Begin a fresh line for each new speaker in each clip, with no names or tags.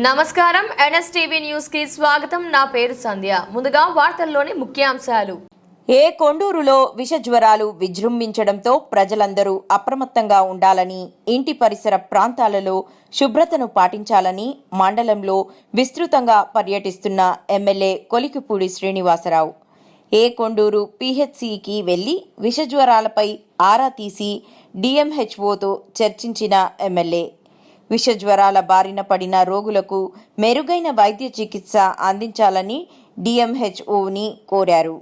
నమస్కారం NSTV news కి స్వాగతం. నా పేరు సంధ్య. ముందుగా వార్తల్లోని ముఖ్యాంశాలు.
కొండూరులో విష జ్వరాలు విజృంభించడంతో ప్రజలందరూ అప్రమత్తంగా ఉండాలని, ఇంటి పరిసర ప్రాంతాలలో శుభ్రతను పాటించాలని మండలంలో విస్తృతంగా పర్యటిస్తున్న ఎమ్మెల్యే కొలికిపూడి శ్రీనివాసరావు కొండూరు పిహెచ్సికి వెళ్లి విష జ్వరాలపై ఆరా తీసి డిఎంహెచ్ఓతో చర్చించిన ఎమ్మెల్యే విష జ్వరాల బారిన పడిన రోగులకు మెరుగైన వైద్య చికిత్స అందించాలని డిఎంహెచ్ఓని కోరారు.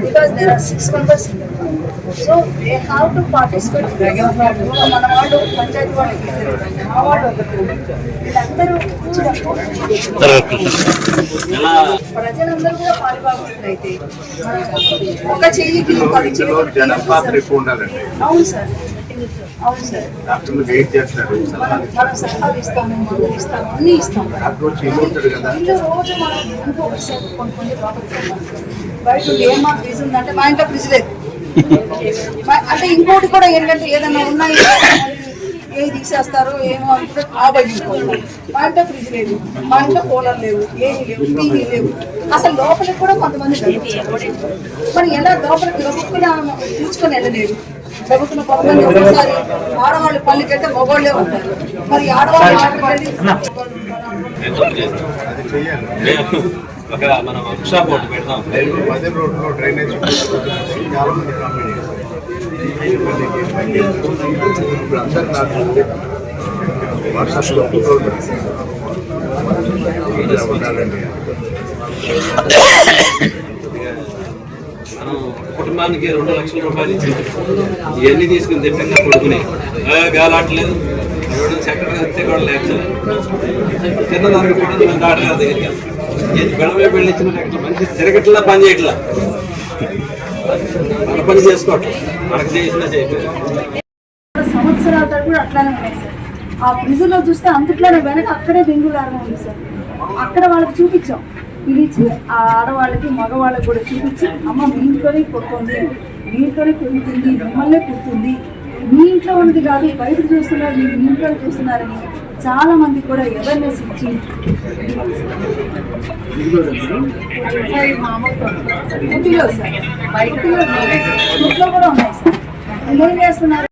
Because there are 6 members in the group. So they have to participate. మన వాళ్ళు పంచాయతీ వాళ్ళకి మా వాళ్ళు వీళ్ళందరూ ప్రజలందరూ కూడా పాల్గొనాల్సింది. అయితే ఒక చెయ్యికి 10 చెయ్యి. అవును సార్, అవును సార్. మనం సలహాలు ఇస్తాము, మందులు ఇస్తాము, అన్నీ ఇస్తాము. ఇల్లు రోజు మనం ఇంకొకసారి కొనుక్కొని బయట ఏమా ఫ్రిడ్జ్ ఉందంటే మా ఇంట్లో ఫ్రిడ్జ్ లేదు. అంటే ఇంకోటి కూడా ఏంటంటే ఏదైనా ఉన్నాయి ఏది తీసేస్తారు ఏమో అనుకుంటే ఆబడిపోయి మా ఇంట్లో ఫ్రిడ్జ్ లేదు, మా ఇంట్లో కూలర్ లేవు, ఏమి లేవు, టీవీ లేవు. అసలు లోపలికి కూడా కొంతమంది మరి ఎలా లోపలికి గబుక్కున చూసుకొని వెళ్ళలేదు. ప్రభుత్వం కొంతమంది ఒకసారి ఆడవాళ్ళు పల్లికి వెళ్తే మగవాళ్ళే ఉంటారు. మరి ఆడవాళ్ళు
మనం వర్క్షాప్ ఒకటి పెడతాం. డ్రైనేజ్ చాలా మంది మనం కుటుంబానికి 2 లక్షల రూపాయలు ఇచ్చింది. ఇవన్నీ తీసుకుని తిప్పంగా కొడుకుని గాలాట్లేదు, చక్కగా అంతే కూడా లేకపోతే తిన్నదానికి కూడా మేము డాక్టర్ గారి దగ్గరికి గడవే వెళ్ళించిన మంచి తిరగట్లా పని చేయట్లా, మన పని చేసుకోవట్లేదు, మనకు చేసినా చేయట్లేదు.
సంవత్సరాల తరపు కూడా అట్లానే ఉన్నాయి సార్. ఆ ఫ్రిడ్జ్లో చూస్తే అంతట్లోనే వెనక అక్కడే డెంగ్యూలాగా ఉంది సార్. అక్కడ వాళ్ళకి చూపించాం, పిలిచి ఆ ఆడవాళ్ళకి మగవాళ్ళకి కూడా చూపించి అమ్మ మీ ఇంట్లోనే పుడుతుంది, మీ ఇంట్లోనే పెరుగుతుంది, మిమ్మల్నే పుడుతుంది, మీ ఇంట్లో ఉన్నది కాదు బయట చూస్తున్నారు, మీ ఇంట్లో చూస్తున్నారని చాలా మంది కూడా అవేర్నెస్ ఇచ్చి బయటలో కూడా ఉన్నాయి సార్. ఇంట్లో కూడా ఉన్నాయి సార్. ఏం చేస్తున్నారు?